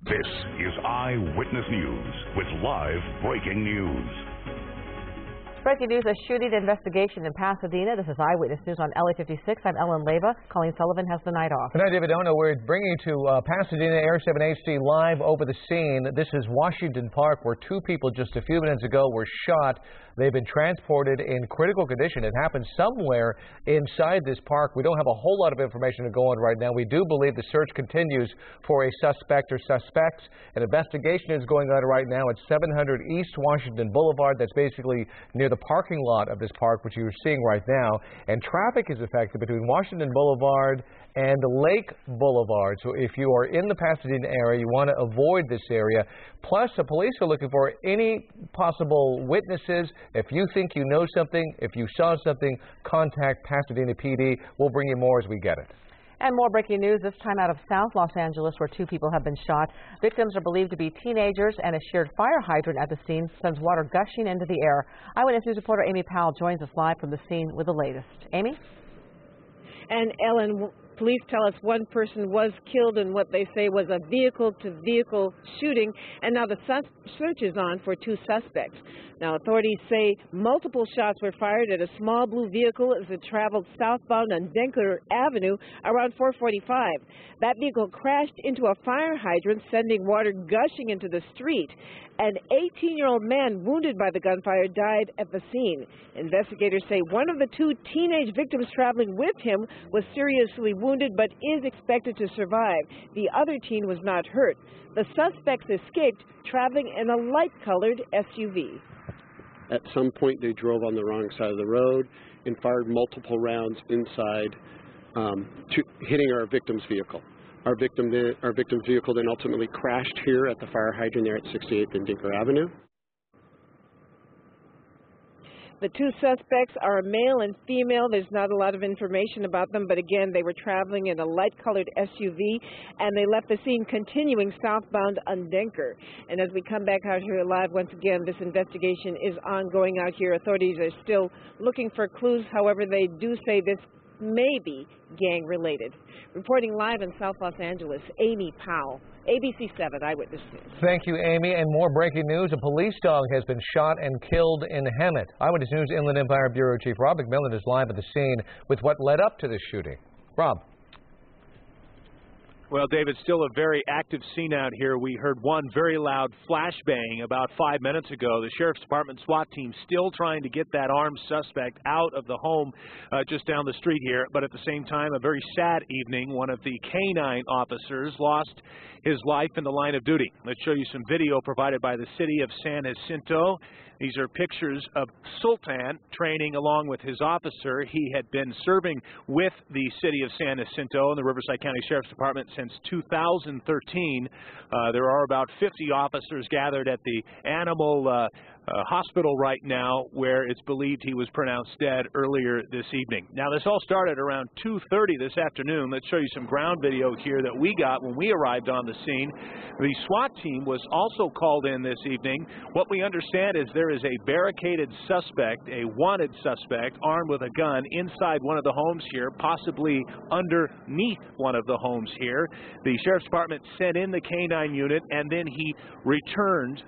This is Eyewitness News with live breaking news. Breaking news, a shooting investigation in Pasadena. This is Eyewitness News on LA56. I'm Ellen Leyva. Colleen Sullivan has the night off. Good night, David Ono. We're bringing you to Pasadena Air 7 HD live over the scene. This is Washington Park, where two people just a few minutes ago were shot. They've been transported in critical condition. It happened somewhere inside this park. We don't have a whole lot of information to go on right now. We do believe the search continues for a suspect or suspects. An investigation is going on right now at 700 East Washington Boulevard. That's basically near the parking lot of this park, which you're seeing right now. And traffic is affected between Washington Boulevard and Lake Boulevard. So if you are in the Pasadena area, you want to avoid this area. Plus, the police are looking for any possible witnesses. If you think you know something, if you saw something, contact Pasadena PD. We'll bring you more as we get it. And more breaking news, this time out of South Los Angeles, where two people have been shot. Victims are believed to be teenagers, and a shared fire hydrant at the scene sends water gushing into the air. Eyewitness News reporter Amy Powell joins us live from the scene with the latest. Amy? And Ellen, police tell us one person was killed in what they say was a vehicle-to-vehicle shooting, and now the search is on for two suspects. Now, authorities say multiple shots were fired at a small blue vehicle as it traveled southbound on Denker Avenue around 4:45. That vehicle crashed into a fire hydrant, sending water gushing into the street. An 18-year-old man wounded by the gunfire died at the scene. Investigators say one of the two teenage victims traveling with him was seriously wounded but is expected to survive. The other teen was not hurt. The suspects escaped traveling in a light-colored SUV. At some point, they drove on the wrong side of the road and fired multiple rounds inside, hitting our victim's vehicle. Our victim's vehicle then ultimately crashed here at the fire hydrant there at 68th and Denker Avenue. The two suspects are a male and female. There's not a lot of information about them, but again, they were traveling in a light-colored SUV, and they left the scene continuing southbound on Denker. And as we come back out here live, once again, this investigation is ongoing out here. Authorities are still looking for clues. However, they do say this may be gang-related. Reporting live in South Los Angeles, Amy Powell, ABC7 Eyewitness News. Thank you, Amy. And more breaking news. A police dog has been shot and killed in Hemet. Eyewitness News Inland Empire Bureau Chief Rob McMillan is live at the scene with what led up to this shooting. Rob. Well, David, still a very active scene out here. We heard one very loud flashbang about 5 minutes ago. The Sheriff's Department SWAT team still trying to get that armed suspect out of the home just down the street here. But at the same time, a very sad evening. One of the K-9 officers lost his life in the line of duty. Let's show you some video provided by the city of San Jacinto. These are pictures of Sultan training along with his officer. He had been serving with the city of San Jacinto and the Riverside County Sheriff's Department since 2013. There are about 50 officers gathered at the animal hospital right now, where it's believed he was pronounced dead earlier this evening. Now, this all started around 2:30 this afternoon. Let's show you some ground video here that we got when we arrived on the scene. The SWAT team was also called in this evening. What we understand is there is a barricaded suspect, a wanted suspect, armed with a gun inside one of the homes here, possibly underneath one of the homes here. The Sheriff's Department sent in the K-9 unit, and then he returned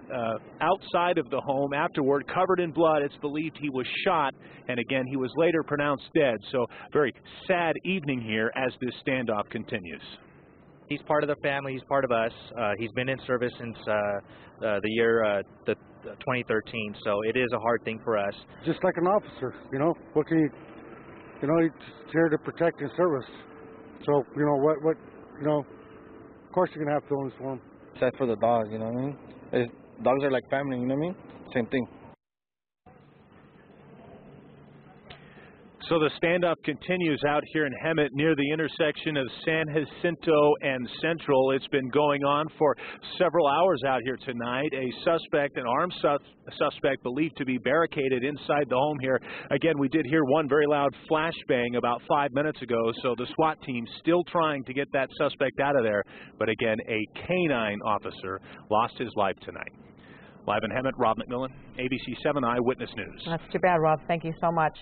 outside of the home afterward, covered in blood. It's believed he was shot, and again, he was later pronounced dead. So, very sad evening here as this standoff continues. He's part of the family. He's part of us. He's been in service since the year 2013, so it is a hard thing for us. Just like an officer, you know, what can you, he's here to protect his service. So, of course you're going to have feelings for him. Sad for the dog, you know what I mean? Dogs are like family, you know what I mean? Same thing. So the standoff continues out here in Hemet near the intersection of San Jacinto and Central. It's been going on for several hours out here tonight. A suspect, an armed suspect believed to be barricaded inside the home here. Again, we did hear one very loud flashbang about 5 minutes ago, so the SWAT team still trying to get that suspect out of there. But again, a K-9 officer lost his life tonight. Live in Hemet, Rob McMillan, ABC7 Eyewitness News. That's too bad, Rob. Thank you so much.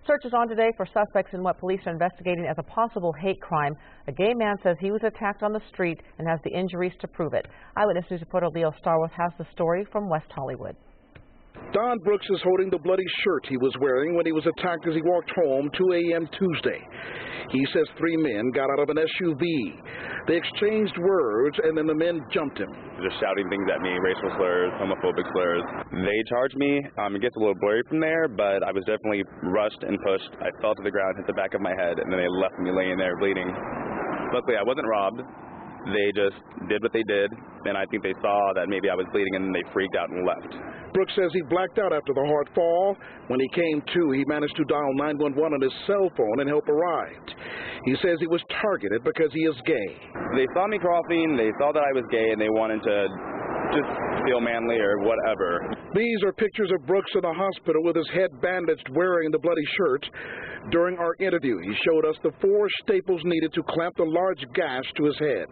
Search is on today for suspects in what police are investigating as a possible hate crime. A gay man says he was attacked on the street and has the injuries to prove it. Eyewitness News reporter Leo Starworth has the story from West Hollywood. Don Brooks is holding the bloody shirt he was wearing when he was attacked as he walked home 2 a.m. Tuesday. He says 3 men got out of an SUV. They exchanged words, and then the men jumped him. Just shouting things at me, racial slurs, homophobic slurs. They charged me. It gets a little blurry from there, but I was definitely rushed and pushed. I fell to the ground, hit the back of my head, and then they left me laying there bleeding. Luckily, I wasn't robbed. They just did what they did, and I think they saw that maybe I was bleeding, and they freaked out and left. Brooks says he blacked out after the hard fall. When he came to, he managed to dial 911 on his cell phone, and help arrived. He says he was targeted because he is gay. They saw me coughing, they saw that I was gay, and they wanted to just feel manly or whatever. These are pictures of Brooks in the hospital with his head bandaged, wearing the bloody shirt. During our interview, he showed us the 4 staples needed to clamp the large gash to his head.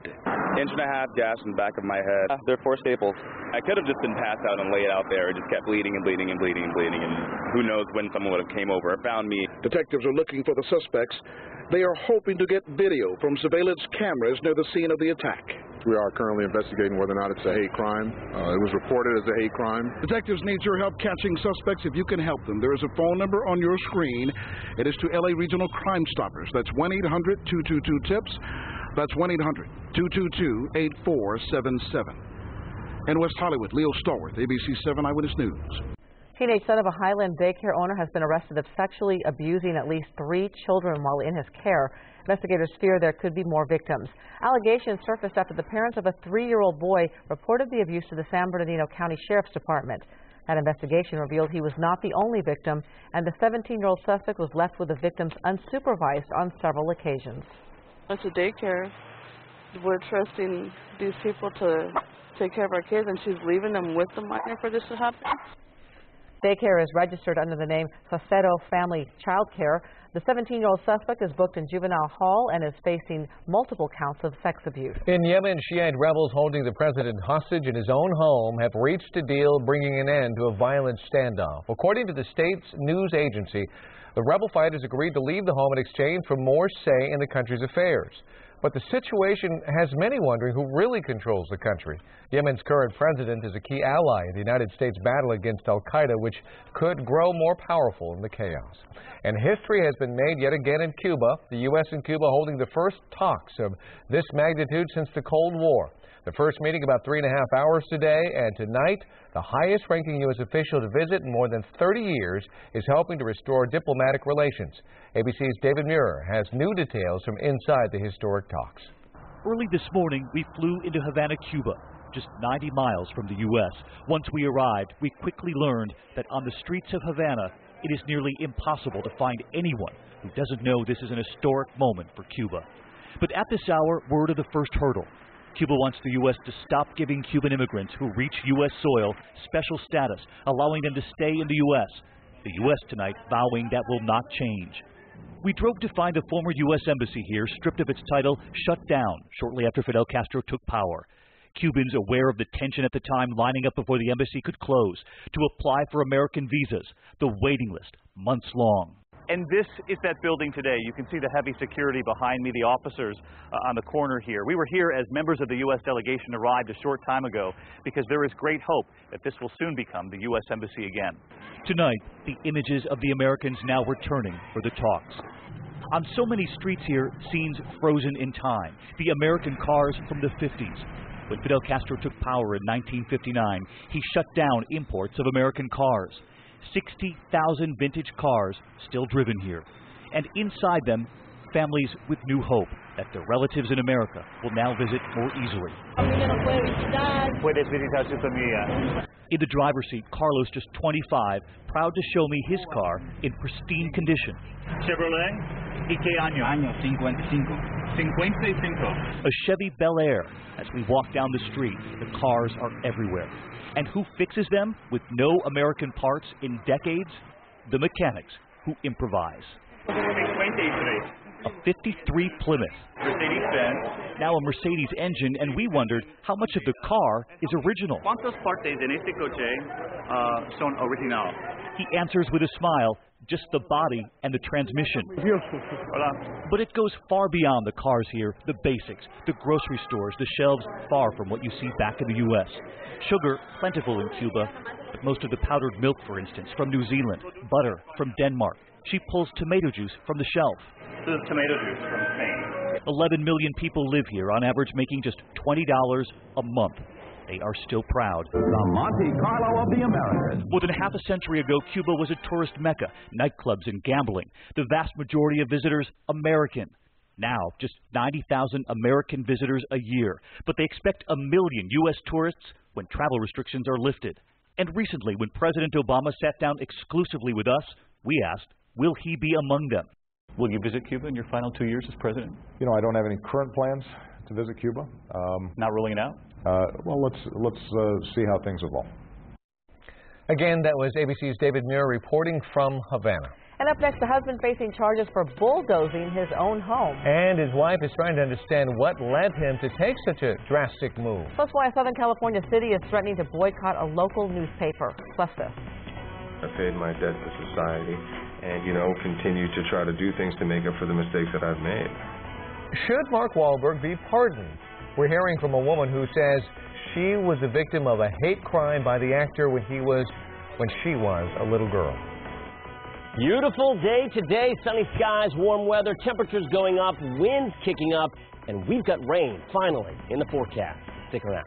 1.5 inch gash in the back of my head. They're 4 staples. I could have just been passed out and laid out there. It just kept bleeding and bleeding and bleeding and bleeding, and who knows when someone would have came over and found me. Detectives are looking for the suspects. They are hoping to get video from surveillance cameras near the scene of the attack. We are currently investigating whether or not it's a hate crime. It was reported as a hate crime. Detectives need your help catching suspects if you can help them. There is a phone number on your screen. It is to LA Regional Crime Stoppers. That's 1-800-222-TIPS. That's 1-800-222-8477. In West Hollywood, Leo Starworth, ABC7 Eyewitness News. Teenage son of a Highland daycare owner has been arrested of sexually abusing at least 3 children while in his care. Investigators fear there could be more victims. Allegations surfaced after the parents of a 3-year-old boy reported the abuse to the San Bernardino County Sheriff's Department. That investigation revealed he was not the only victim, and the 17-year-old suspect was left with the victims unsupervised on several occasions. It's a daycare. We're trusting these people to take care of our kids, and she's leaving them with the minor for this to happen. Daycare is registered under the name Facero Family Child Care. The 17-year-old suspect is booked in juvenile hall and is facing multiple counts of sex abuse. In Yemen, Shiite rebels holding the president hostage in his own home have reached a deal bringing an end to a violent standoff. According to the state's news agency, the rebel fighters agreed to leave the home in exchange for more say in the country's affairs. But the situation has many wondering who really controls the country. Yemen's current president is a key ally in the United States' battle against al-Qaeda, which could grow more powerful in the chaos. And history has been made yet again in Cuba, the U.S. and Cuba holding the first talks of this magnitude since the Cold War. The first meeting about 3.5 hours today, and tonight, the highest-ranking U.S. official to visit in more than 30 years is helping to restore diplomatic relations. ABC's David Muir has new details from inside the historic talks. Early this morning, we flew into Havana, Cuba, just 90 miles from the U.S. Once we arrived, we quickly learned that on the streets of Havana, it is nearly impossible to find anyone who doesn't know this is an historic moment for Cuba. But at this hour, word of the first hurdle. Cuba wants the U.S. to stop giving Cuban immigrants who reach U.S. soil special status, allowing them to stay in the U.S. The U.S. tonight vowing that will not change. We drove to find a former U.S. embassy here stripped of its title, shut down, shortly after Fidel Castro took power. Cubans, aware of the tension at the time, lining up before the embassy could close to apply for American visas. The waiting list, months long. And this is that building today. You can see the heavy security behind me, the officers on the corner here. We were here as members of the U.S. delegation arrived a short time ago because there is great hope that this will soon become the U.S. Embassy again. Tonight, the images of the Americans now returning for the talks. On so many streets here, scenes frozen in time. The American cars from the 50s. When Fidel Castro took power in 1959, he shut down imports of American cars. 60,000 vintage cars still driven here. And inside them, families with new hope that their relatives in America will now visit more easily. In the driver's seat, Carlos, just 25, proud to show me his car in pristine condition. Chevrolet, ¿y qué año? Año 55. 55. A Chevy Bel Air. As we walk down the street, the cars are everywhere. And who fixes them with no American parts in decades? The mechanics who improvise. 53. a 53 Plymouth. Mercedes-Benz. Now a Mercedes engine, and we wondered how much of the car is original. ¿Cuántas partes en este coche son original? He answers with a smile, just the body and the transmission. Hola. But it goes far beyond the cars here, the basics, the grocery stores, the shelves, far from what you see back in the U.S. Sugar, plentiful in Cuba, but most of the powdered milk, for instance, from New Zealand, butter from Denmark. She pulls tomato juice from the shelf. This is tomato juice from Spain. 11 million people live here, on average making just $20 a month. They are still proud. The Monte Carlo of the Americas. More than half a century ago, Cuba was a tourist mecca, nightclubs and gambling. The vast majority of visitors, American. Now, just 90,000 American visitors a year. But they expect 1 million U.S. tourists when travel restrictions are lifted. And recently, when President Obama sat down exclusively with us, we asked, will he be among them? Will you visit Cuba in your final 2 years as president? You know, I don't have any current plans to visit Cuba. Not ruling it out? Well, let's see how things evolve. Again, that was ABC's David Muir reporting from Havana. And up next, the husband facing charges for bulldozing his own home. And his wife is trying to understand what led him to take such a drastic move. Plus why a Southern California city is threatening to boycott a local newspaper. Plus this. I paid my debt to society and, continue to try to do things to make up for the mistakes that I've made. Should Mark Wahlberg be pardoned? We're hearing from a woman who says she was the victim of a hate crime by the actor when she was a little girl. Beautiful day today, sunny skies, warm weather, temperatures going up, winds kicking up, and we've got rain finally in the forecast. Stick around.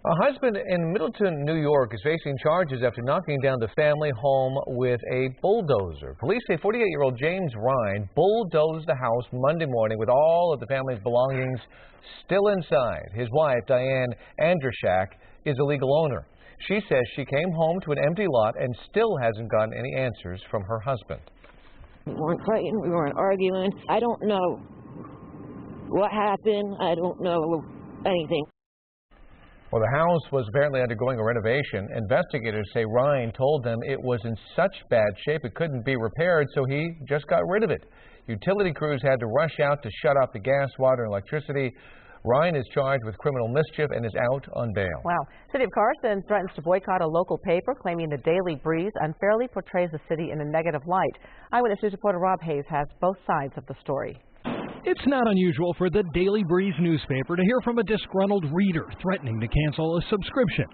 A husband in Middleton, New York is facing charges after knocking down the family home with a bulldozer. Police say 48-year-old James Ryan bulldozed the house Monday morning with all of the family's belongings still inside. His wife, Diane Andrushak, is a legal owner. She says she came home to an empty lot and still hasn't gotten any answers from her husband. We weren't fighting, we weren't arguing. I don't know what happened. I don't know anything. Well, the house was apparently undergoing a renovation. Investigators say Ryan told them it was in such bad shape it couldn't be repaired, so he just got rid of it. Utility crews had to rush out to shut off the gas, water, and electricity. Ryan is charged with criminal mischief and is out on bail. Wow. City of Carson threatens to boycott a local paper, claiming the Daily Breeze unfairly portrays the city in a negative light. Eyewitness News reporter Rob Hayes has both sides of the story. It's not unusual for the Daily Breeze newspaper to hear from a disgruntled reader threatening to cancel a subscription.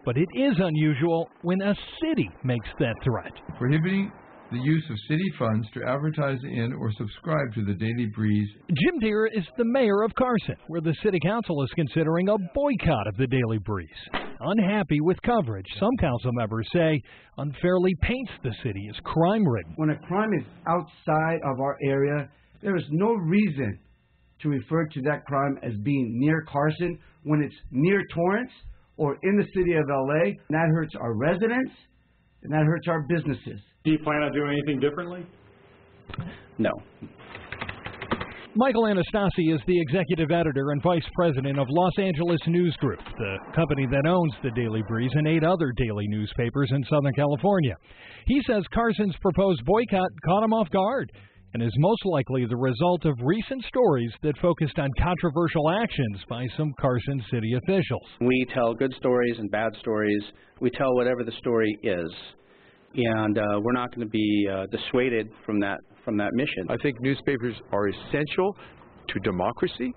But it is unusual when a city makes that threat. Prohibiting the use of city funds to advertise in or subscribe to the Daily Breeze. Jim Deere is the mayor of Carson, where the city council is considering a boycott of the Daily Breeze. Unhappy with coverage, some council members say unfairly paints the city as crime-ridden. When a crime is outside of our area, there is no reason to refer to that crime as being near Carson when it's near Torrance or in the city of LA. And that hurts our residents and that hurts our businesses. Do you plan on doing anything differently? No. Michael Anastasi is the executive editor and vice president of Los Angeles News Group, the company that owns the Daily Breeze and 8 other daily newspapers in Southern California. He says Carson's proposed boycott caught him off guard and is most likely the result of recent stories that focused on controversial actions by some Carson city officials. We tell good stories and bad stories. We tell whatever the story is. And we're not going to be dissuaded from that mission. I think newspapers are essential to democracy,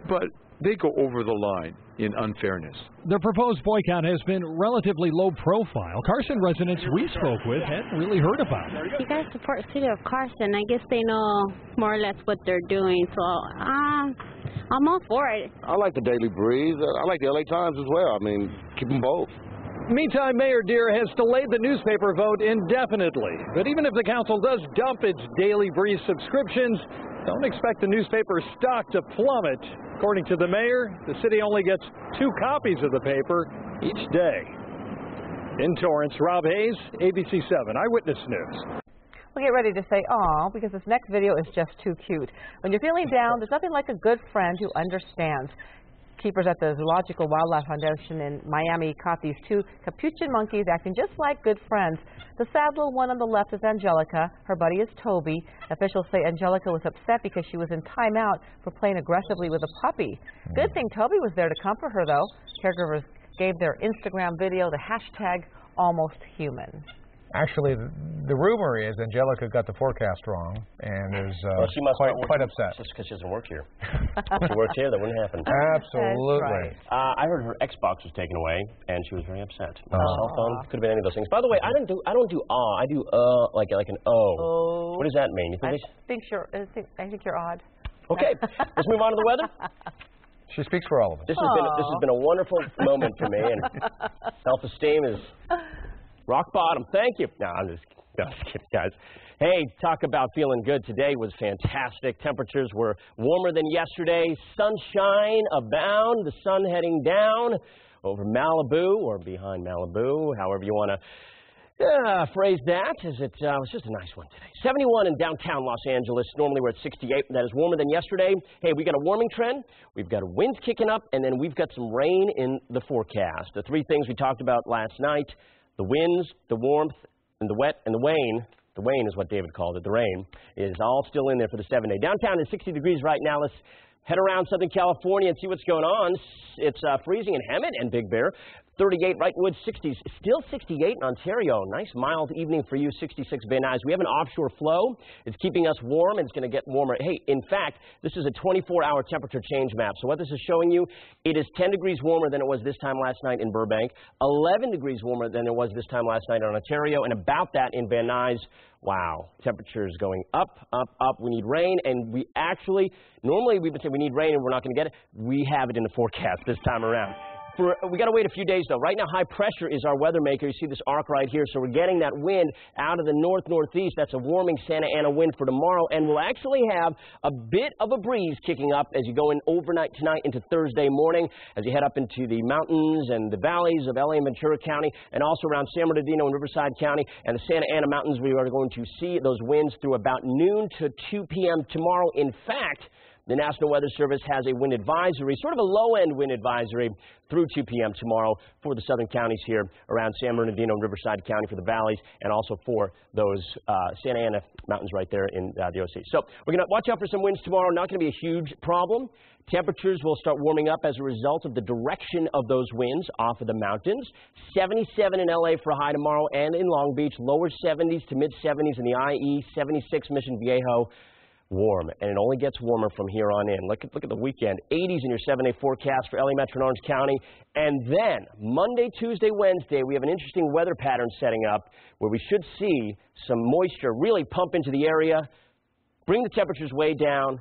but they go over the line in unfairness. The proposed boycott has been relatively low profile. Carson residents we spoke with hadn't really heard about it. You guys support the city of Carson. I guess they know more or less what they're doing, so I'm all for it. I like the Daily Breeze. I like the LA Times as well. I mean, keep them both. Meantime, Mayor Deere has delayed the newspaper vote indefinitely. But even if the council does dump its Daily Breeze subscriptions, don't expect the newspaper stock to plummet. According to the mayor, the city only gets 2 copies of the paper each day. In Torrance, Rob Hayes, ABC7 Eyewitness News. Well, get ready to say aw, because this next video is just too cute. When you're feeling down, there's nothing like a good friend who understands. Keepers at the Zoological Wildlife Foundation in Miami caught these 2 capuchin monkeys acting just like good friends. The sad little one on the left is Angelica. Her buddy is Toby. Officials say Angelica was upset because she was in timeout for playing aggressively with a puppy. Good thing Toby was there to comfort her, though. Caregivers gave their Instagram video the hashtag #AlmostHuman. Actually, the rumor is Angelica got the forecast wrong and is she must quite upset. Just because she doesn't work here. If she worked here, that wouldn't happen. Absolutely. Right. I heard her Xbox was taken away, and she was very upset. Her cell phone could have been any of those things. By the way, I don't do ah. I do like an O. Oh. What does that mean? You think I think you're odd. Okay, let's move on to the weather. She speaks for all of us. This has been a wonderful moment for me, and self-esteem is rock bottom. Thank you. No, I'm just kidding, guys. Hey, talk about feeling good. Today was fantastic. Temperatures were warmer than yesterday. Sunshine abound. The sun heading down over Malibu or behind Malibu, however you want to phrase that. It was just a nice one today. 71 in downtown Los Angeles. Normally we're at 68. That is warmer than yesterday. Hey, we got a warming trend. We've got winds kicking up, and then we've got some rain in the forecast. The 3 things we talked about last night: the winds, the warmth, and the wet, and the wane. The wane is what David called it. The rain is all still in there for the 7-day. Downtown is 60 degrees right now. Let's head around Southern California and see what's going on. It's freezing in Hemet and Big Bear. 38 right in Wood, 60s. Still 68 in Ontario. Nice mild evening for you, 66 Van Nuys. We have an offshore flow. It's keeping us warm, and it's going to get warmer. Hey, in fact, this is a 24-hour temperature change map. So what this is showing you, it is 10 degrees warmer than it was this time last night in Burbank, 11 degrees warmer than it was this time last night in Ontario, and about that in Van Nuys. Wow, temperatures going up, up, up. We need rain, and we actually, normally we've been saying we need rain and we're not going to get it. We have it in the forecast this time around. We got to wait a few days, though. Right now, high pressure is our weather maker. You see this arc right here. So we're getting that wind out of the north-northeast. That's a warming Santa Ana wind for tomorrow. And we'll actually have a bit of a breeze kicking up as you go in overnight tonight into Thursday morning, as you head up into the mountains and the valleys of LA and Ventura County, and also around San Bernardino and Riverside County and the Santa Ana Mountains. We are going to see those winds through about noon to 2 p.m. tomorrow. In fact, The National Weather Service has a wind advisory, sort of a low-end wind advisory, through 2 p.m. tomorrow for the southern counties here around San Bernardino and Riverside County for the valleys, and also for those Santa Ana mountains right there in the OC. So we're going to watch out for some winds tomorrow. Not going to be a huge problem. Temperatures will start warming up as a result of the direction of those winds off of the mountains. 77 in LA for a high tomorrow, and in Long Beach, lower 70s to mid 70s in the IE, 76 Mission Viejo. Warm, and it only gets warmer from here on in. Look at the weekend. 80s in your 7-day forecast for LA Metro and Orange County. And then Monday, Tuesday, Wednesday, we have an interesting weather pattern setting up where we should see some moisture really pump into the area, bring the temperatures way down.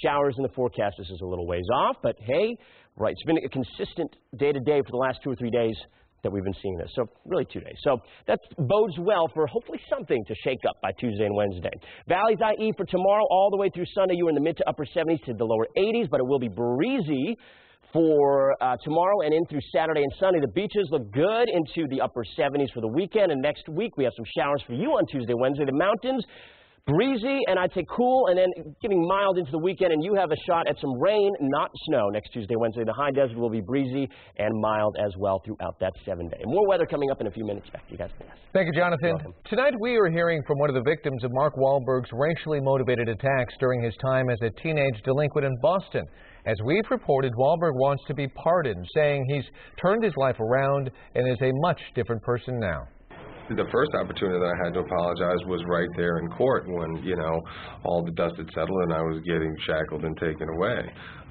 Showers in the forecast. This is a little ways off, but hey, right, it's been a consistent day-to-day for the last 2 or 3 days that we've been seeing this. So really 2 days. So that bodes well for hopefully something to shake up by Tuesday and Wednesday. Valleys IE for tomorrow all the way through Sunday. You are in the mid to upper 70s to the lower 80s, but it will be breezy for tomorrow and in through Saturday and Sunday. The beaches look good into the upper 70s for the weekend, and next week we have some showers for you on Tuesday, Wednesday. The mountains, breezy, and I'd say cool, and then getting mild into the weekend, and you have a shot at some rain, not snow, next Tuesday, Wednesday. The high desert will be breezy and mild as well throughout that 7-day. More weather coming up in a few minutes. Back to you guys. Thank you, Jonathan. Tonight we are hearing from one of the victims of Mark Wahlberg's racially motivated attacks during his time as a teenage delinquent in Boston. As we've reported, Wahlberg wants to be pardoned, saying he's turned his life around and is a much different person now. The first opportunity that I had to apologize was right there in court when, all the dust had settled and I was getting shackled and taken away.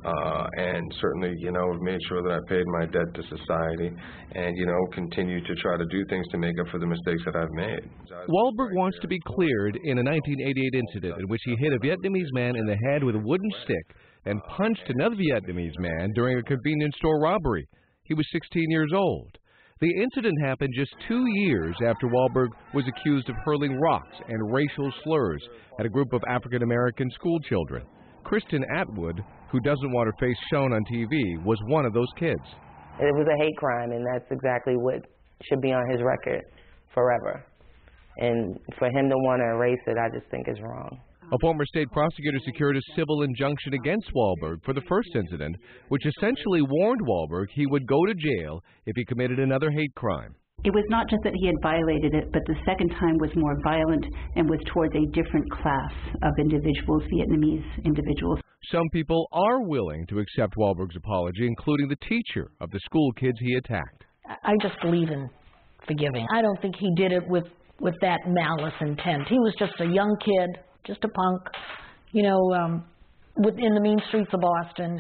And certainly, made sure that I paid my debt to society and, continued to try to do things to make up for the mistakes that I've made. Wahlberg wants to be cleared in a 1988 incident in which he hit a Vietnamese man in the head with a wooden stick and punched another Vietnamese man during a convenience store robbery. He was 16 years old. The incident happened just 2 years after Wahlberg was accused of hurling rocks and racial slurs at a group of African-American school children. Kristen Atwood, who doesn't want her face shown on TV, was one of those kids. It was a hate crime, and that's exactly what should be on his record forever. And for him to want to erase it, I just think is wrong. A former state prosecutor secured a civil injunction against Wahlberg for the first incident, which essentially warned Wahlberg he would go to jail if he committed another hate crime. It was not just that he had violated it, but the second time was more violent and was towards a different class of individuals, Vietnamese individuals. Some people are willing to accept Wahlberg's apology, including the teacher of the school kids he attacked. I just believe in forgiving. I don't think he did it with that malice intent. He was just a young kid. Just a punk, within the mean streets of Boston.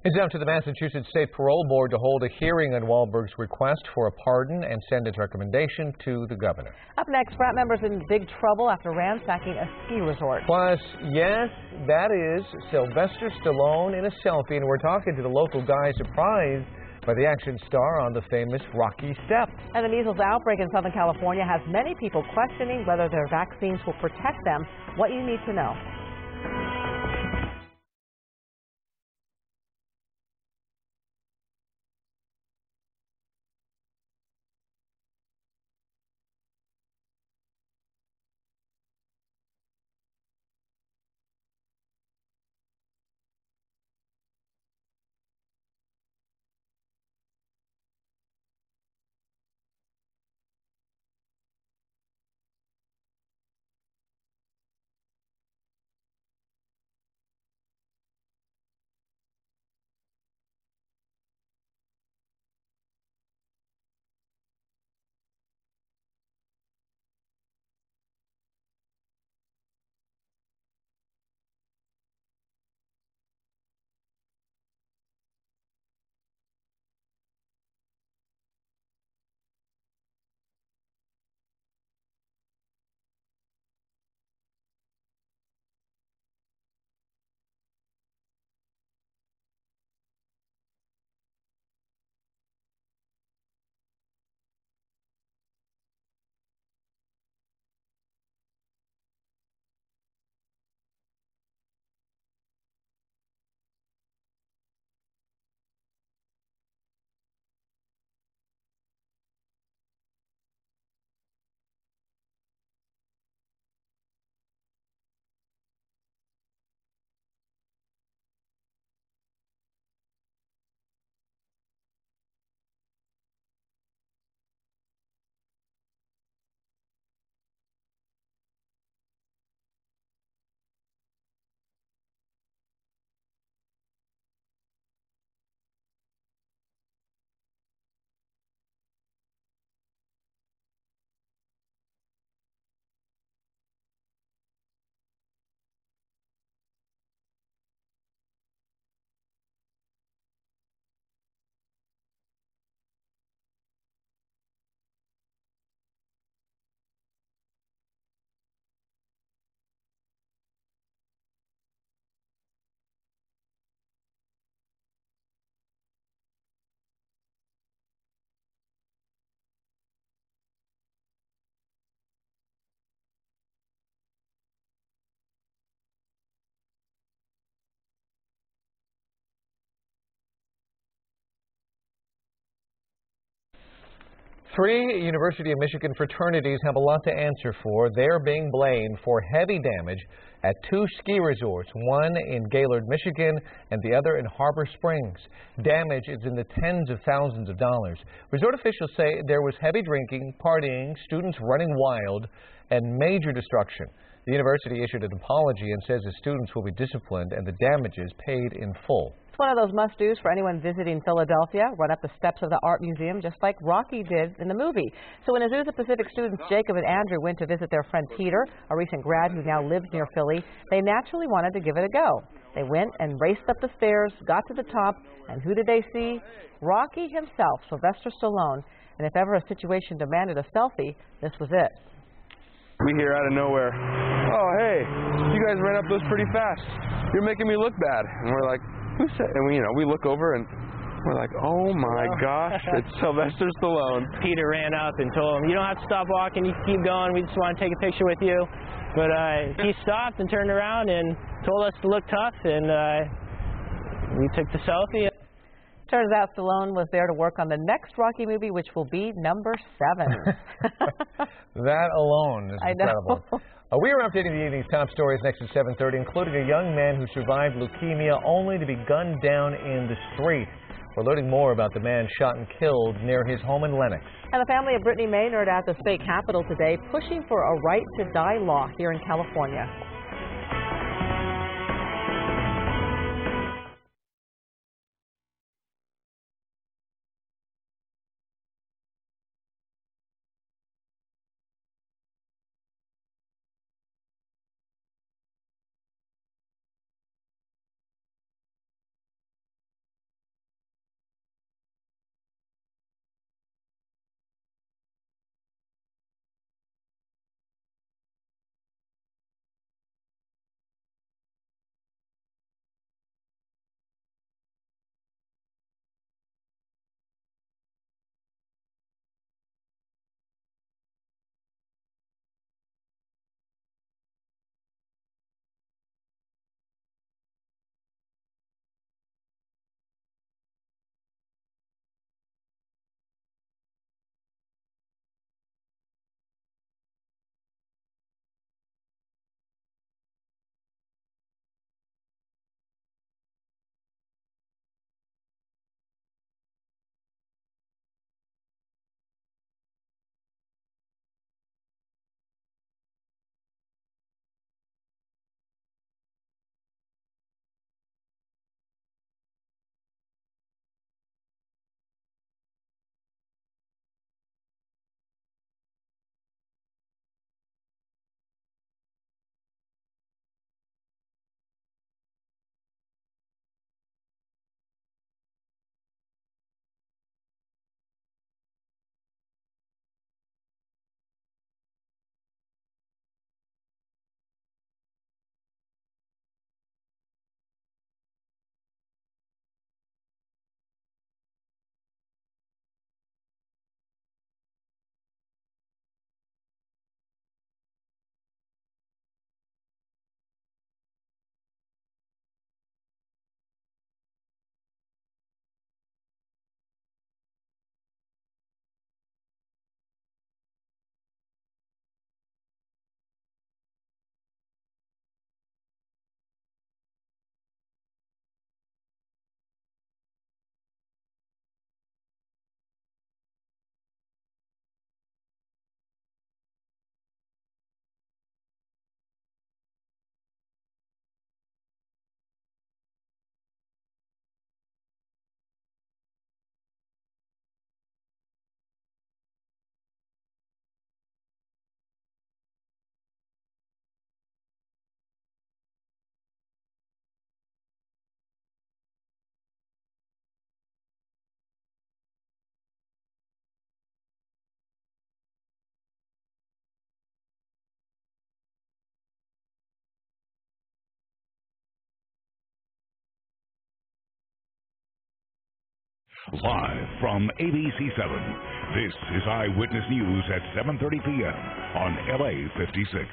It's up to the Massachusetts State Parole Board to hold a hearing on Wahlberg's request for a pardon and send its recommendation to the governor. Up next, frat members in big trouble after ransacking a ski resort. Plus, yes, that is Sylvester Stallone in a selfie, and we're talking to the local guy surprised by the action star on the famous Rocky Step. And the measles outbreak in Southern California has many people questioning whether their vaccines will protect them. What you need to know. Three University of Michigan fraternities have a lot to answer for. They're being blamed for heavy damage at two ski resorts, one in Gaylord, Michigan, and the other in Harbor Springs. Damage is in the tens of thousands of dollars. Resort officials say there was heavy drinking, partying, students running wild, and major destruction. The university issued an apology and says the students will be disciplined and the damages paid in full. It's one of those must-dos for anyone visiting Philadelphia. Run up the steps of the art museum just like Rocky did in the movie. So when Azusa Pacific students Jacob and Andrew went to visit their friend Peter, a recent grad who now lives near Philly, they naturally wanted to give it a go. They went and raced up the stairs, got to the top, and who did they see? Rocky himself, Sylvester Stallone. And if ever a situation demanded a selfie, this was it. We hear out of nowhere, "Oh, hey, you guys ran up those pretty fast. You're making me look bad." And we're like, "Who said?" And we look over and we're like, "Oh my gosh, it's Sylvester Stallone." Peter ran up and told him, "You don't have to stop walking. You can keep going. We just want to take a picture with you." But he stopped and turned around and told us to look tough, and we took the selfie. Turns out Stallone was there to work on the next Rocky movie, which will be number 7. That alone is incredible. I know. We are updating the evening's top stories next at 7:30, including a young man who survived leukemia only to be gunned down in the street. We're learning more about the man shot and killed near his home in Lenox. And the family of Brittany Maynard at the state capitol today pushing for a right-to-die law here in California. Live from ABC7, this is Eyewitness News at 7:30 p.m. on LA56.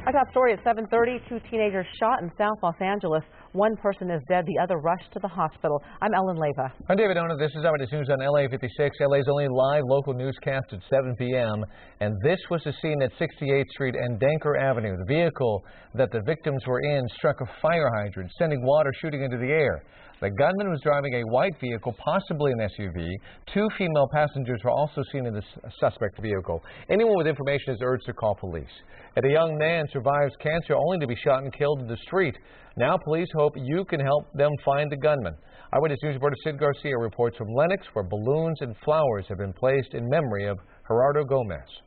Our top story at 7:30, 2 teenagers shot in South Los Angeles. One person is dead. The other rushed to the hospital. I'm Ellen Leyva. I'm David Ona. This is Eyewitness News on LA56, LA's only live local newscast at 7 p.m. And this was the scene at 68th Street and Danker Avenue. The vehicle that the victims were in struck a fire hydrant, sending water shooting into the air. The gunman was driving a white vehicle, possibly an SUV. 2 female passengers were also seen in the suspect vehicle. Anyone with information is urged to call police. And a young man survives cancer only to be shot and killed in the street. Now police hope you can help them find the gunman. Eyewitness News reporter Sid Garcia reports from Lenox, where balloons and flowers have been placed in memory of Gerardo Gomez.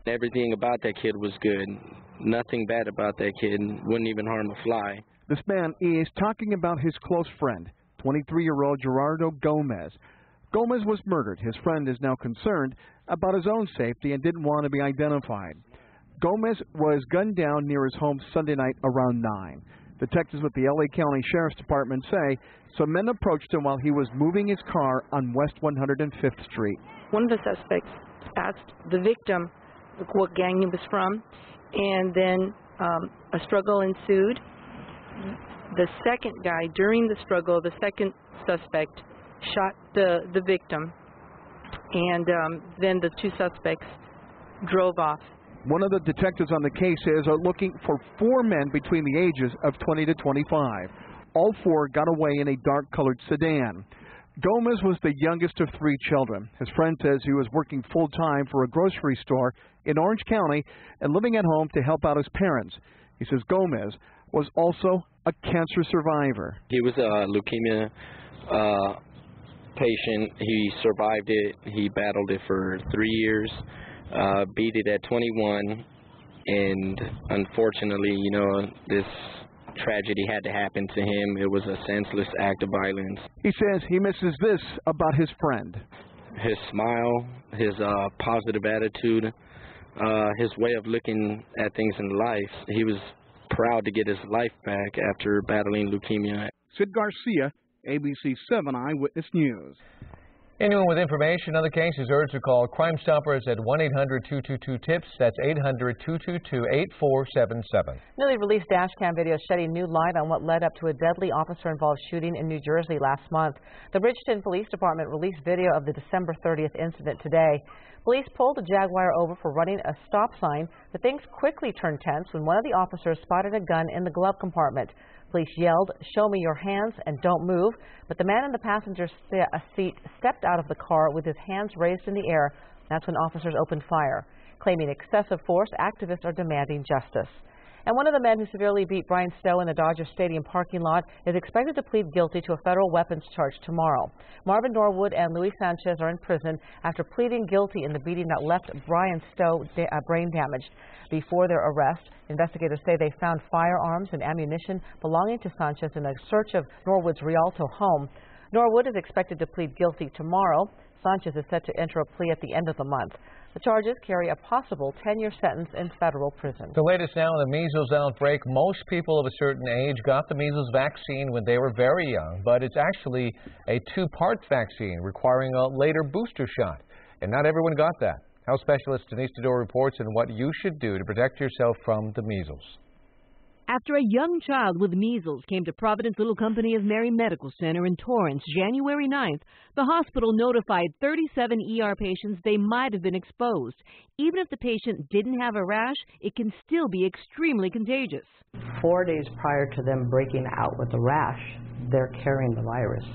Everything about that kid was good. Nothing bad about that kid. Wouldn't even harm a fly. This man is talking about his close friend, 23-year-old Gerardo Gomez. Gomez was murdered. His friend is now concerned about his own safety and didn't want to be identified. Gomez was gunned down near his home Sunday night around 9. Detectives with the LA County Sheriff's Department say some men approached him while he was moving his car on West 105th Street. One of the suspects asked the victim what gang he was from, and then a struggle ensued. The second guy, during the struggle, the second suspect shot the victim, and then the 2 suspects drove off. One of the detectives on the case says are looking for 4 men between the ages of 20 to 25. All 4 got away in a dark-colored sedan. Gomez was the youngest of 3 children. His friend says he was working full-time for a grocery store in Orange County and living at home to help out his parents. He says Gomez was also a cancer survivor. He was a leukemia patient. He survived it. He battled it for 3 years, beat it at 21, and unfortunately, this tragedy had to happen to him. It was a senseless act of violence. He says he misses this about his friend. His smile, his positive attitude, his way of looking at things in life. He was proud to get his life back after battling leukemia. Sid Garcia, ABC7 Eyewitness News. Anyone with information on the case is urged to call Crime Stoppers at 1-800-222-TIPS. That's 800-222-8477. Newly released dash cam video shedding new light on what led up to a deadly officer-involved shooting in New Jersey last month. The Bridgeton Police Department released video of the December 30th incident today. Police pulled a Jaguar over for running a stop sign, but things quickly turned tense when one of the officers spotted a gun in the glove compartment. Police yelled, "Show me your hands and don't move," but the man in the passenger seat stepped out of the car with his hands raised in the air. That's when officers opened fire. Claiming excessive force, activists are demanding justice. And one of the men who severely beat Brian Stowe in the Dodger Stadium parking lot is expected to plead guilty to a federal weapons charge tomorrow. Marvin Norwood and Luis Sanchez are in prison after pleading guilty in the beating that left Brian Stowe brain damaged. Before their arrest, investigators say they found firearms and ammunition belonging to Sanchez in a search of Norwood's Rialto home. Norwood is expected to plead guilty tomorrow. Sanchez is set to enter a plea at the end of the month. The charges carry a possible 10-year sentence in federal prison. The latest now on the measles outbreak. Most people of a certain age got the measles vaccine when they were very young, but it's actually a 2-part vaccine requiring a later booster shot. And not everyone got that. Health specialist Denise Dodor reports on what you should do to protect yourself from the measles. After a young child with measles came to Providence Little Company of Mary Medical Center in Torrance January 9th, the hospital notified 37 ER patients they might have been exposed. Even if the patient didn't have a rash, it can still be extremely contagious. 4 days prior to them breaking out with a rash, they're carrying the virus.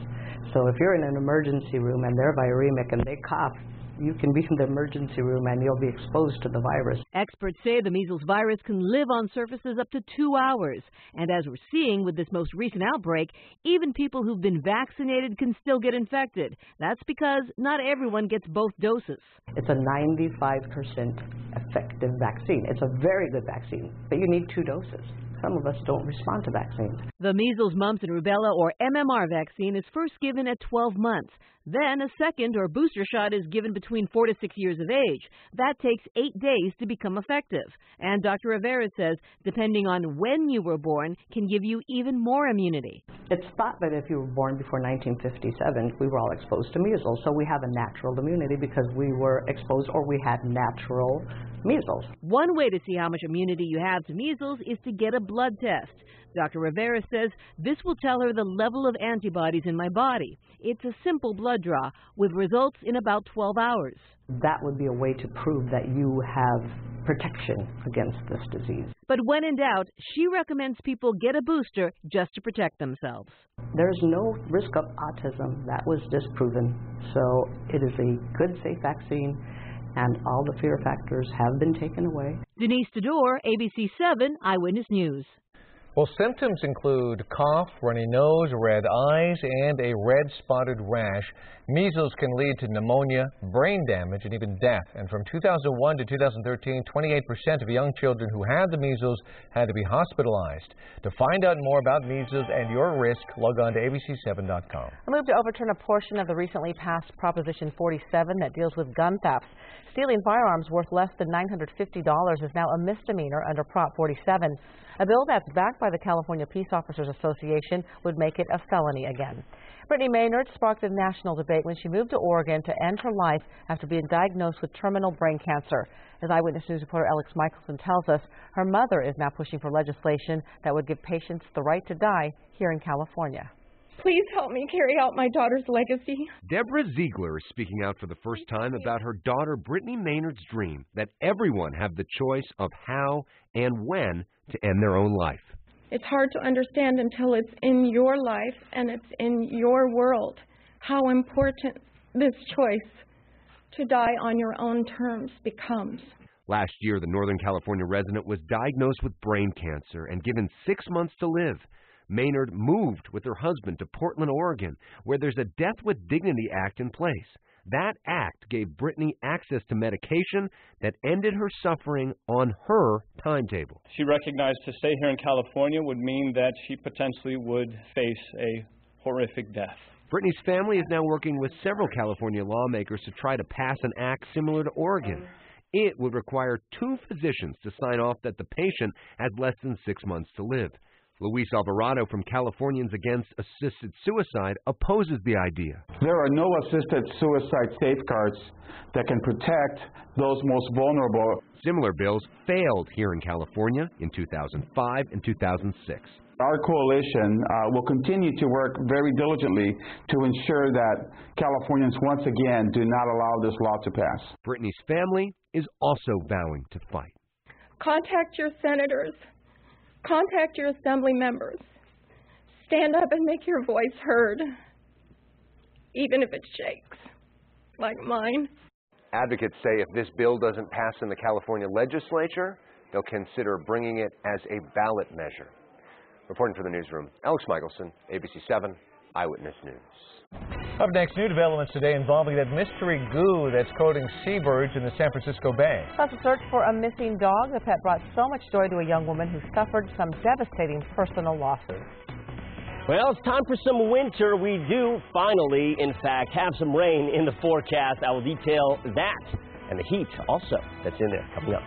So if you're in an emergency room and they're viremic and they cough, you can be in the emergency room and you'll be exposed to the virus. Experts say the measles virus can live on surfaces up to 2 hours. And as we're seeing with this most recent outbreak, even people who've been vaccinated can still get infected. That's because not everyone gets both doses. It's a 95% effective vaccine. It's a very good vaccine, but you need 2 doses. Some of us don't respond to vaccines. The measles, mumps, and rubella, or MMR vaccine, is first given at 12 months. Then a second or booster shot is given between 4 to 6 years of age. That takes 8 days to become effective. And Dr. Rivera says, depending on when you were born, can give you even more immunity. It's thought that if you were born before 1957, we were all exposed to measles. So we have a natural immunity because we were exposed or we had natural measles. One way to see how much immunity you have to measles is to get a blood test. Dr. Rivera says this will tell her the level of antibodies in my body. It's a simple blood draw with results in about 12 hours. That would be a way to prove that you have protection against this disease. But when in doubt, she recommends people get a booster just to protect themselves. There's no risk of autism. That was disproven. So it is a good, safe vaccine, and all the fear factors have been taken away. Denise Tador, ABC7 Eyewitness News. Well, symptoms include cough, runny nose, red eyes, and a red spotted rash. Measles can lead to pneumonia, brain damage, and even death. And from 2001 to 2013, 28% of young children who had the measles had to be hospitalized. To find out more about measles and your risk, log on to ABC7.com. A move to overturn a portion of the recently passed Proposition 47 that deals with gun theft. Stealing firearms worth less than $950 is now a misdemeanor under Prop 47. A bill that's backed by the California Peace Officers Association would make it a felony again. Brittany Maynard sparked a national debate when she moved to Oregon to end her life after being diagnosed with terminal brain cancer. As Eyewitness News reporter Alex Michelson tells us, her mother is now pushing for legislation that would give patients the right to die here in California. Please help me carry out my daughter's legacy. Deborah Ziegler is speaking out for the first time about her daughter Brittany Maynard's dream that everyone have the choice of how and when to end their own life. It's hard to understand until it's in your life and it's in your world how important this choice to die on your own terms becomes. Last year, the Northern California resident was diagnosed with brain cancer and given 6 months to live. Maynard moved with her husband to Portland, Oregon, where there's a Death with Dignity Act in place. That act gave Brittany access to medication that ended her suffering on her timetable. She recognized to stay here in California would mean that she potentially would face a horrific death. Brittany's family is now working with several California lawmakers to try to pass an act similar to Oregon. It would require 2 physicians to sign off that the patient has less than 6 months to live. Luis Alvarado from Californians Against Assisted Suicide opposes the idea. There are no assisted suicide safeguards that can protect those most vulnerable. Similar bills failed here in California in 2005 and 2006. Our coalition will continue to work very diligently to ensure that Californians once again do not allow this law to pass. Brittany's family is also vowing to fight. Contact your senators. Contact your assembly members. Stand up and make your voice heard, even if it shakes, like mine. Advocates say if this bill doesn't pass in the California legislature, they'll consider bringing it as a ballot measure. Reporting for the newsroom, Alex Michelson, ABC7 Eyewitness News. Up next, new developments today involving that mystery goo that's coating seabirds in the San Francisco Bay. Plus a search for a missing dog. The pet brought so much joy to a young woman who suffered some devastating personal losses. Well, it's time for some winter. We do finally, in fact, have some rain in the forecast. I will detail that and the heat also that's in there coming up.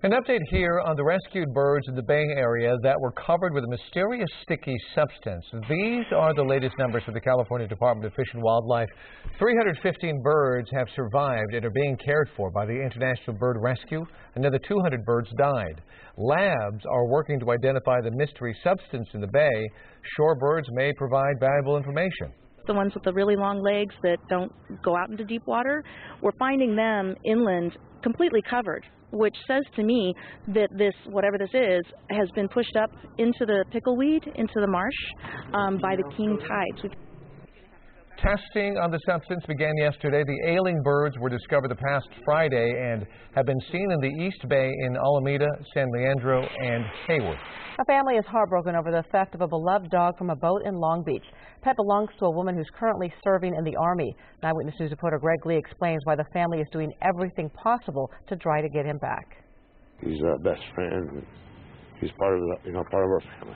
An update here on the rescued birds in the Bay Area that were covered with a mysterious sticky substance. These are the latest numbers from the California Department of Fish and Wildlife. 315 birds have survived and are being cared for by the International Bird Rescue. Another 200 birds died. Labs are working to identify the mystery substance in the bay. Shorebirds may provide valuable information. The ones with the really long legs that don't go out into deep water, we're finding them inland completely covered, which says to me that this, whatever this is, has been pushed up into the pickleweed, into the marsh, by the king tides. Testing on the substance began yesterday. The ailing birds were discovered the past Friday and have been seen in the East Bay in Alameda, San Leandro, and Hayward. A family is heartbroken over the theft of a beloved dog from a boat in Long Beach. Pet belongs to a woman who's currently serving in the Army. Eyewitness News reporter Greg Lee explains why the family is doing everything possible to try to get him back. He's our best friend. He's part of part of our family.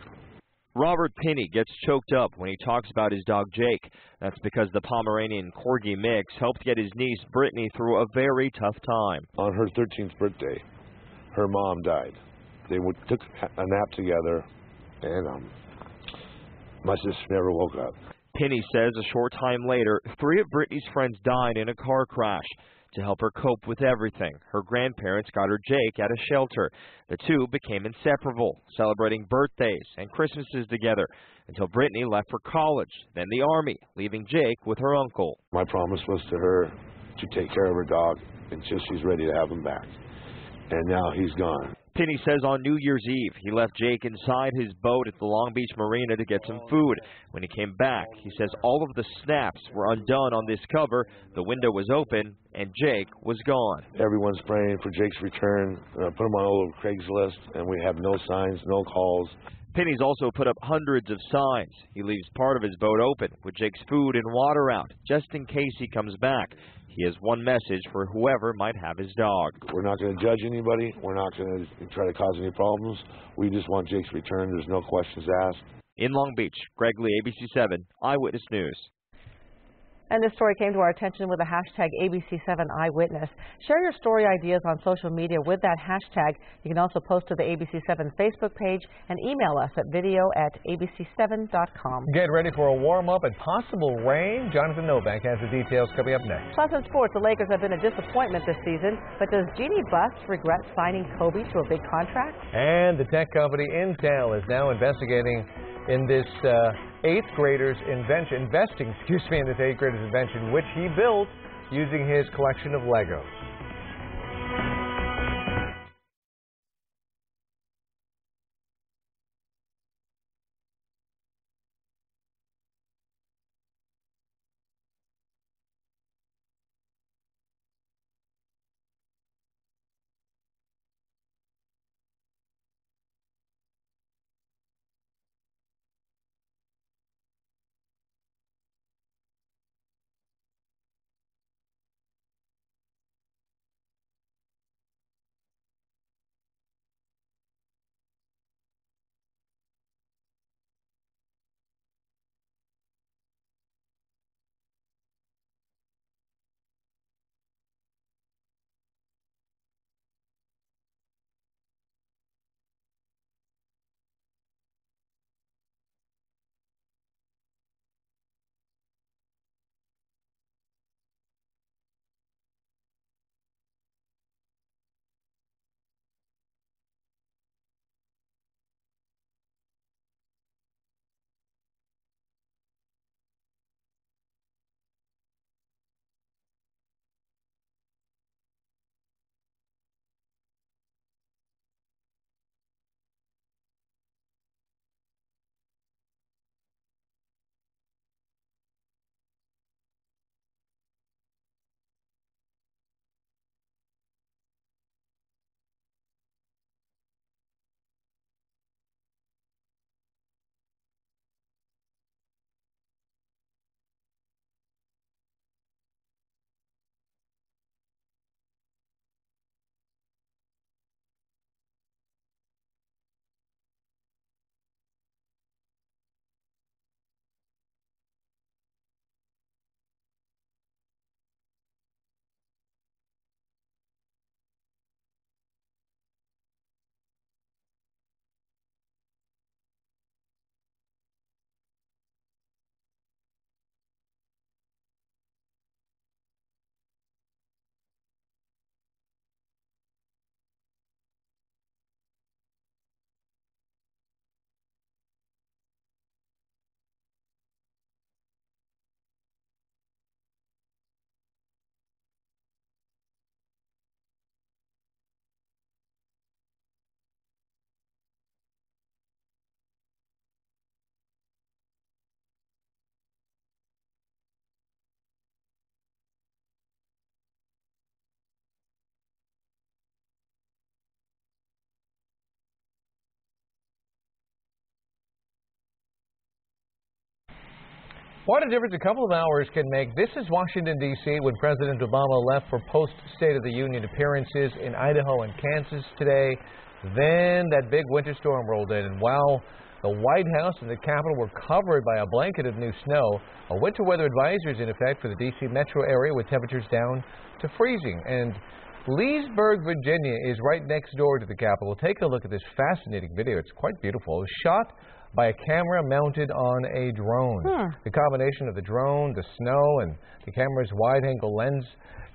Robert Pinney gets choked up when he talks about his dog Jake. That's because the Pomeranian Corgi mix helped get his niece Brittany through a very tough time. On her 13th birthday, her mom died. They took a nap together, and my sister never woke up. Pinney says a short time later, 3 of Brittany's friends died in a car crash. To help her cope with everything, her grandparents got her Jake at a shelter. The two became inseparable, celebrating birthdays and Christmases together until Brittany left for college, then the Army, leaving Jake with her uncle. My promise was to her to take care of her dog until she's ready to have him back. And now he's gone. Pinney says on New Year's Eve, he left Jake inside his boat at the Long Beach Marina to get some food. When he came back, he says all of the snaps were undone on this cover, the window was open, and Jake was gone. Everyone's praying for Jake's return. Put him on all over Craigslist, and we have no signs, no calls. Pinney's also put up hundreds of signs. He leaves part of his boat open with Jake's food and water out, just in case he comes back. He has one message for whoever might have his dog. We're not going to judge anybody. We're not going to try to cause any problems. We just want Jake's return. There's no questions asked. In Long Beach, Greg Lee, ABC7, Eyewitness News. And this story came to our attention with the hashtag ABC7 Eyewitness. Share your story ideas on social media with that hashtag. You can also post to the ABC7 Facebook page and email us at video@abc7.com. Get ready for a warm-up and possible rain. Jonathan Novak has the details coming up next. Plus in sports, the Lakers have been a disappointment this season, but does Jeannie Buss regret signing Kobe to a big contract? And the tech company Intel is now investigating in this eighth grader's invention, in this eighth grader's invention, which he built using his collection of Legos. What a difference a couple of hours can make. This is Washington, D.C., when President Obama left for post-State of the Union appearances in Idaho and Kansas today. Then that big winter storm rolled in, and while the White House and the Capitol were covered by a blanket of new snow, a winter weather advisory is in effect for the D.C. metro area with temperatures down to freezing. And Leesburg, Virginia is right next door to the Capitol. Take a look at this fascinating video. It's quite beautiful. It was shot by a camera mounted on a drone. The combination of the drone, the snow, and the camera's wide-angle lens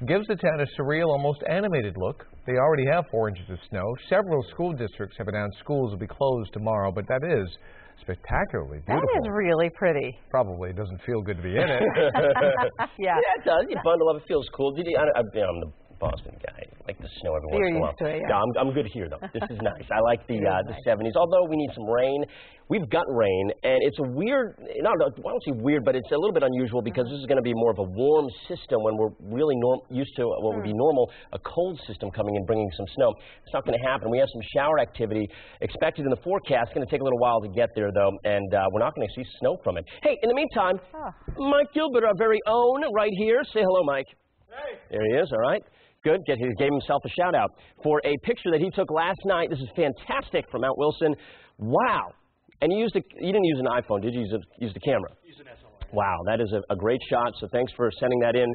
gives the town a surreal, almost animated look. They already have 4 inches of snow. Several school districts have announced schools will be closed tomorrow, but that is spectacularly beautiful. That is really pretty. Probably doesn't feel good to be in it. Yeah, it does. You bundle up, it feels cool. I'm the Boston guy. I like the snow every once in a while. Used to it, yeah. No, I'm good here, though. This is nice. I like the 70s. Although we need some rain. We've got rain, and it's a weird, I don't say weird, but it's a little bit unusual because this is going to be more of a warm system when we're really used to what would be normal, a cold system coming in, bringing some snow. It's not going to happen. We have some shower activity expected in the forecast. It's going to take a little while to get there, though, and we're not going to see snow from it. Hey, in the meantime, Mike Gilbert, our very own, right here. Say hello, Mike. Hey. There he is, all right. Good. He gave himself a shout-out for a picture that he took last night. This is fantastic from Mount Wilson. Wow. And you didn't use an iPhone, did you? Use the camera? Use an SLR. Wow, that is a great shot. So thanks for sending that in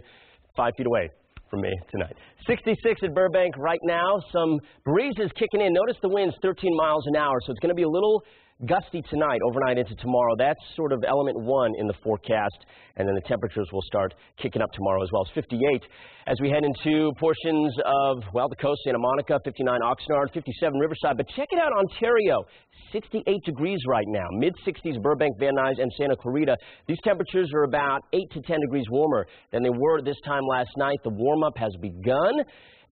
5 feet away from me tonight. 66 at Burbank right now. Some breezes kicking in. Notice the winds 13 miles an hour. So it's going to be a little gusty tonight, overnight into tomorrow. That's sort of element 1 in the forecast, and then the temperatures will start kicking up tomorrow as well. It's 58 as we head into portions of, well, the coast, Santa Monica, 59 Oxnard, 57 Riverside. But check it out, Ontario, 68 degrees right now. Mid-60s Burbank, Van Nuys, and Santa Clarita. These temperatures are about 8 to 10 degrees warmer than they were this time last night. The warm-up has begun,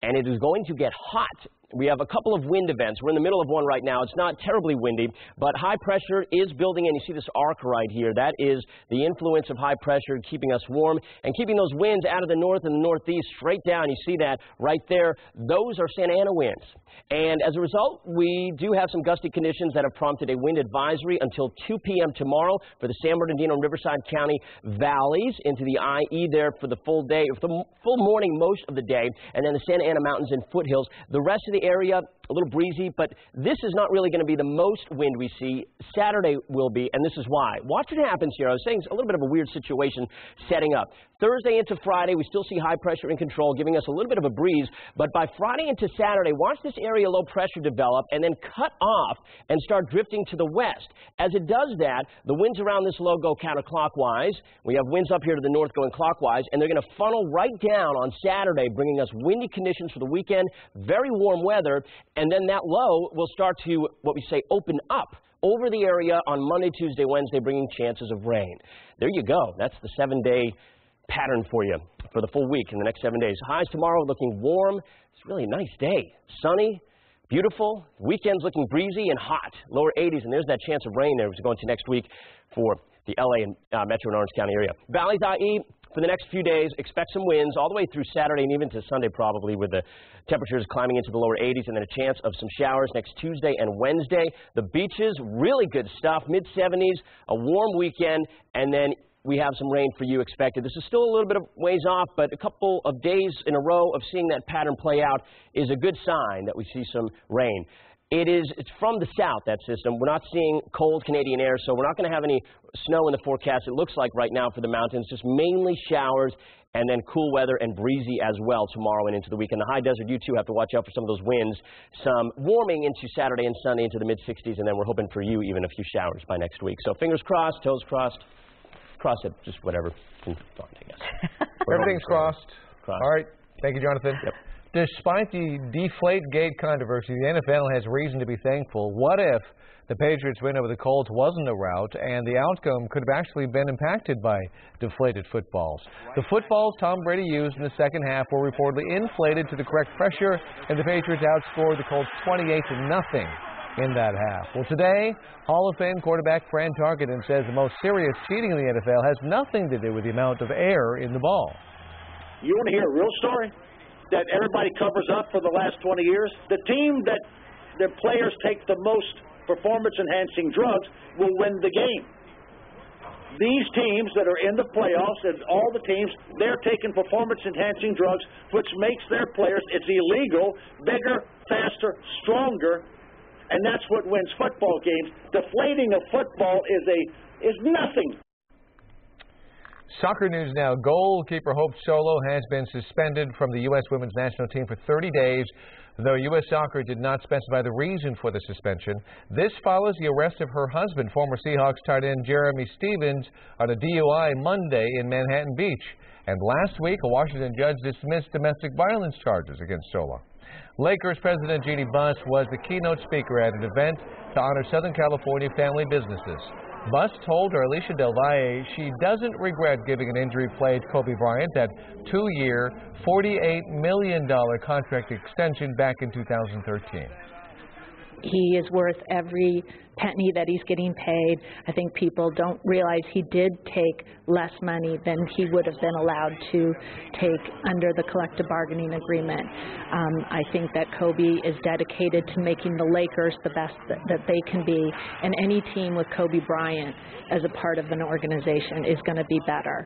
and it is going to get hot. We have a couple of wind events. We're in the middle of one right now. It's not terribly windy, but high pressure is building in. You see this arc right here. That is the influence of high pressure keeping us warm and keeping those winds out of the north and the northeast straight down. You see that right there. Those are Santa Ana winds. And as a result, we do have some gusty conditions that have prompted a wind advisory until 2 p.m. tomorrow for the San Bernardino and Riverside County valleys into the IE there for the full day, for the full morning most of the day, and then the Santa Ana Mountains and foothills. The rest of the area, a little breezy, but this is not really going to be the most wind we see. Saturday will be, and this is why. Watch what happens here. I was saying it's a little bit of a weird situation setting up. Thursday into Friday, we still see high pressure in control, giving us a little bit of a breeze, but by Friday into Saturday, watch this area low pressure develop and then cut off and start drifting to the west. As it does that, the winds around this low go counterclockwise. We have winds up here to the north going clockwise, and they're going to funnel right down on Saturday, bringing us windy conditions for the weekend, very warm weather, and then that low will start to, what we say, open up over the area on Monday, Tuesday, Wednesday, bringing chances of rain. There you go. That's the 7-day pattern for you for the full week in the next 7 days. Highs tomorrow looking warm. It's really a nice day. Sunny, beautiful. Weekend's looking breezy and hot. Lower 80s, and there's that chance of rain there as we go into next week for the LA and Metro and Orange County area. Valleys, IE, for the next few days, expect some winds all the way through Saturday and even to Sunday probably, with the temperatures climbing into the lower 80s, and then a chance of some showers next Tuesday and Wednesday. The beaches, really good stuff, mid-70s, a warm weekend, and then we have some rain for you expected. This is still a little bit of ways off, but a couple of days in a row of seeing that pattern play out is a good sign that we see some rain. It's from the south, that system. We're not seeing cold Canadian air, so we're not going to have any snow in the forecast, it looks like right now for the mountains. Just mainly showers and then cool weather and breezy as well tomorrow and into the weekend. The high desert, you too have to watch out for some of those winds. Some warming into Saturday and Sunday into the mid-60s, and then we're hoping for you even a few showers by next week. So fingers crossed, toes crossed. Cross it, just whatever. I guess. Everything's crossed. All right. Thank you, Jonathan. Yep. Despite the Deflategate controversy, the NFL has reason to be thankful. What if the Patriots' win over the Colts wasn't a rout, and the outcome could have actually been impacted by deflated footballs? The footballs Tom Brady used in the second half were reportedly inflated to the correct pressure, and the Patriots outscored the Colts 28-0 in that half. Well, today, Hall of Fame quarterback Fran Tarkenton says the most serious cheating in the NFL has nothing to do with the amount of air in the ball. You want to hear a real story that everybody covers up for the last 20 years? The team that their players take the most performance-enhancing drugs will win the game. these teams that are in the playoffs and all the teams, they're taking performance-enhancing drugs, which makes their players, it's illegal, bigger, faster, stronger, and that's what wins football games. Deflating of football is nothing. Soccer news now. Goalkeeper Hope Solo has been suspended from the U.S. women's national team for 30 days, though U.S. Soccer did not specify the reason for the suspension. This follows the arrest of her husband, former Seahawks tight end Jeremy Stevens, on a DUI Monday in Manhattan Beach. And last week, a Washington judge dismissed domestic violence charges against Solo. Lakers President Jeannie Buss was the keynote speaker at an event to honor Southern California family businesses. Buss told her, Alicia Del Valle, she doesn't regret giving an injury-plagued Kobe Bryant that 2-year, $48 million contract extension back in 2013. He is worth every penny that he's getting paid. I think people don't realize he did take less money than he would have been allowed to take under the collective bargaining agreement. I think that Kobe is dedicated to making the Lakers the best that they can be, and any team with Kobe Bryant as a part of an organization is going to be better.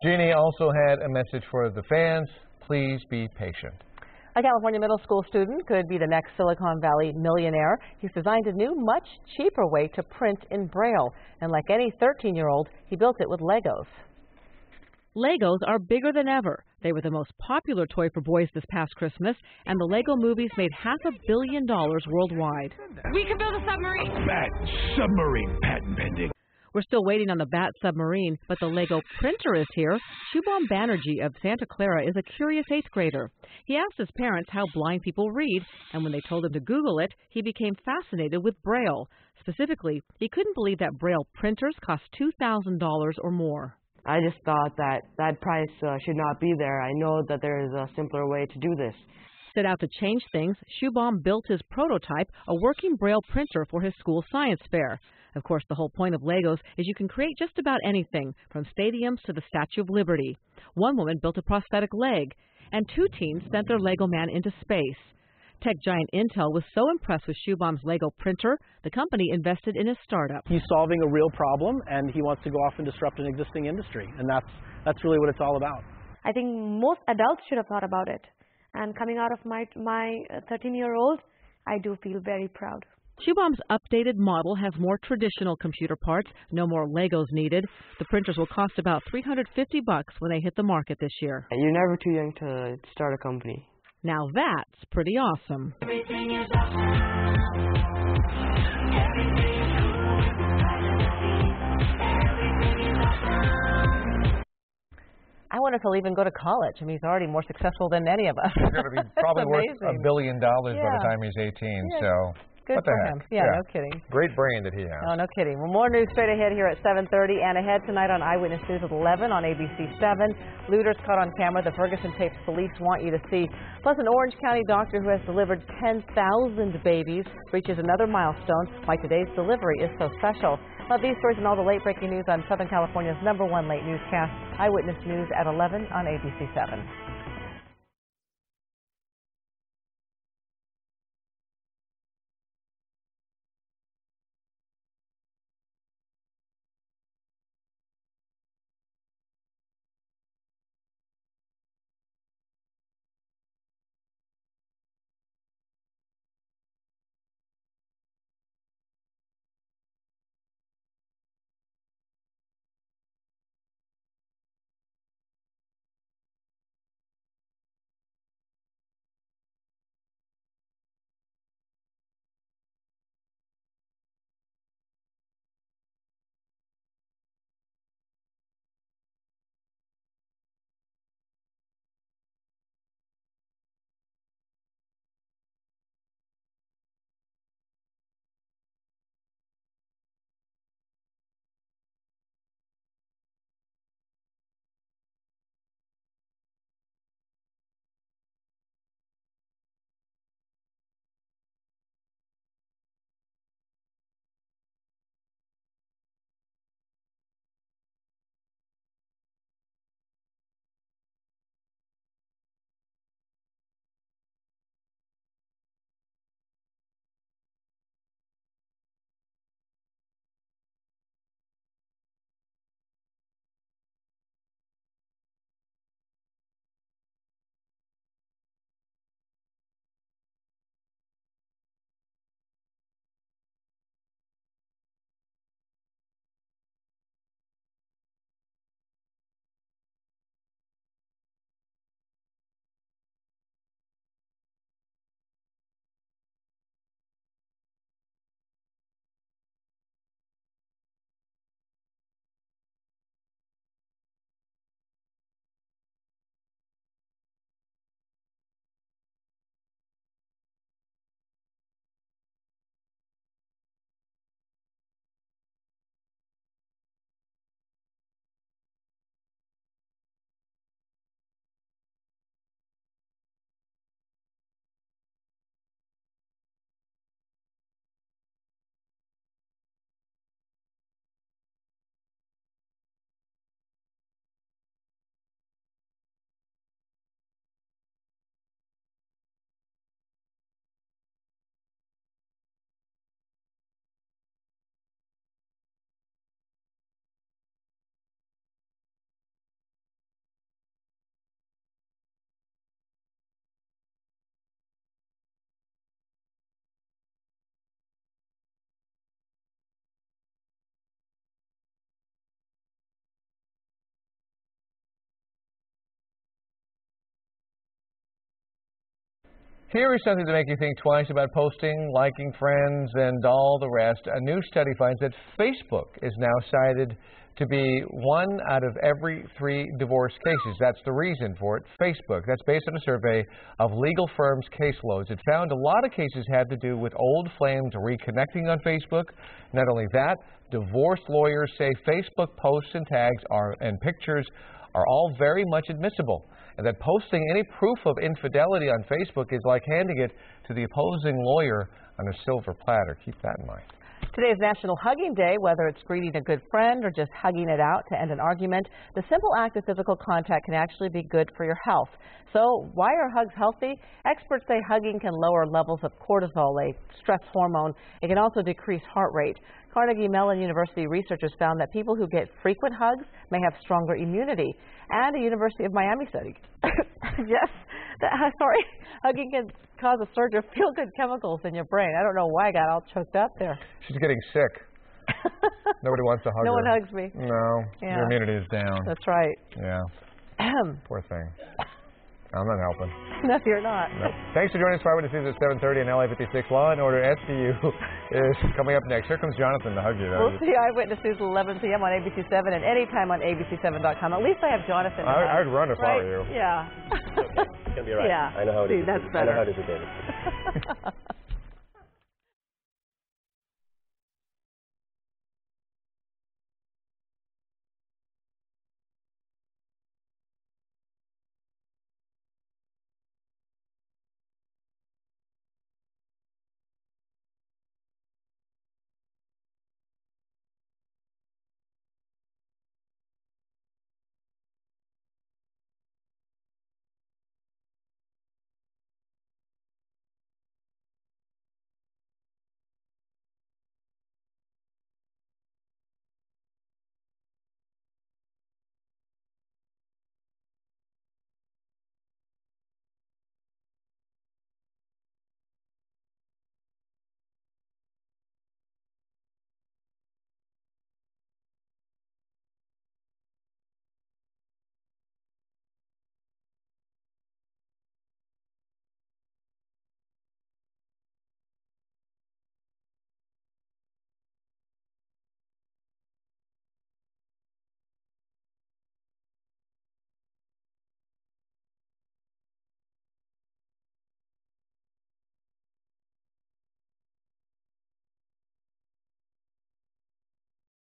Jeannie also had a message for the fans. Please be patient. A California middle school student could be the next Silicon Valley millionaire. He's designed a new, much cheaper way to print in Braille. And like any 13-year-old, he built it with Legos. Legos are bigger than ever. They were the most popular toy for boys this past Christmas, and the Lego movies made $500 million worldwide. We can build a submarine. Bat submarine patent pending. We're still waiting on the Bat submarine, but the Lego printer is here. Shubham Banerjee of Santa Clara is a curious 8th grader. He asked his parents how blind people read, and when they told him to Google it, he became fascinated with Braille. Specifically, he couldn't believe that Braille printers cost $2,000 or more. I just thought that price should not be there. I know that there is a simpler way to do this. Set out to change things, Shubham built his prototype, a working Braille printer for his school science fair. Of course, the whole point of Legos is you can create just about anything, from stadiums to the Statue of Liberty. One woman built a prosthetic leg, and 2 teens sent their Lego man into space. Tech giant Intel was so impressed with Shubham's Lego printer, the company invested in his startup. He's solving a real problem, and he wants to go off and disrupt an existing industry, and that's really what it's all about. I think most adults should have thought about it. And coming out of my 13-year-old, I do feel very proud. Shubham's updated model has more traditional computer parts, no more Legos needed. The printers will cost about $350 when they hit the market this year. You're never too young to start a company. Now that's pretty awesome. Everything is awesome. Everything is I wonder if he'll even go to college. I mean, he's already more successful than any of us. He's going to be probably worth $1 billion by Yeah. the time he's 18. Yeah. So Good what the for heck? him. Yeah, no kidding. Great brain that he has. No kidding. Well, more news straight ahead here at 7:30 and ahead tonight on Eyewitness News at 11 on ABC7. Looters caught on camera. The Ferguson tapes police want you to see. Plus, an Orange County doctor who has delivered 10,000 babies reaches another milestone. Why today's delivery is so special. These stories and all the late-breaking news on Southern California's #1 late newscast, Eyewitness News at 11 on ABC7. Here is something to make you think twice about posting, liking friends, and all the rest. A new study finds that Facebook is now cited to be 1 out of every 3 divorce cases. That's the reason for it, Facebook. That's based on a survey of legal firms' caseloads. It found a lot of cases had to do with old flames reconnecting on Facebook. Not only that, divorce lawyers say Facebook posts and tags and pictures are all very much admissible, and that posting any proof of infidelity on Facebook is like handing it to the opposing lawyer on a silver platter. Keep that in mind. Today is National Hugging Day. Whether it's greeting a good friend or just hugging it out to end an argument, the simple act of physical contact can actually be good for your health. So why are hugs healthy? Experts say hugging can lower levels of cortisol, a stress hormone. It can also decrease heart rate. Carnegie Mellon University researchers found that people who get frequent hugs may have stronger immunity. And a University of Miami study. Yes, hugging can cause a surge of feel-good chemicals in your brain. I don't know why I got all choked up there. She's getting sick. Nobody wants to hug her. No one hugs me. No, Yeah. Your immunity is down. That's right. Yeah. Poor thing. I'm not helping. No, you're not. No. Thanks for joining us for Eyewitness News at 7:30 and LA56. Law and Order SVU is coming up next. Here comes Jonathan to hug you. We'll see Eyewitness News at 11 p.m. on ABC7 and anytime on ABC7.com. At least I have Jonathan. I'd run if I were you. Yeah. It's going to be all right. Yeah. I know how it is. That's I know better. how it is with David.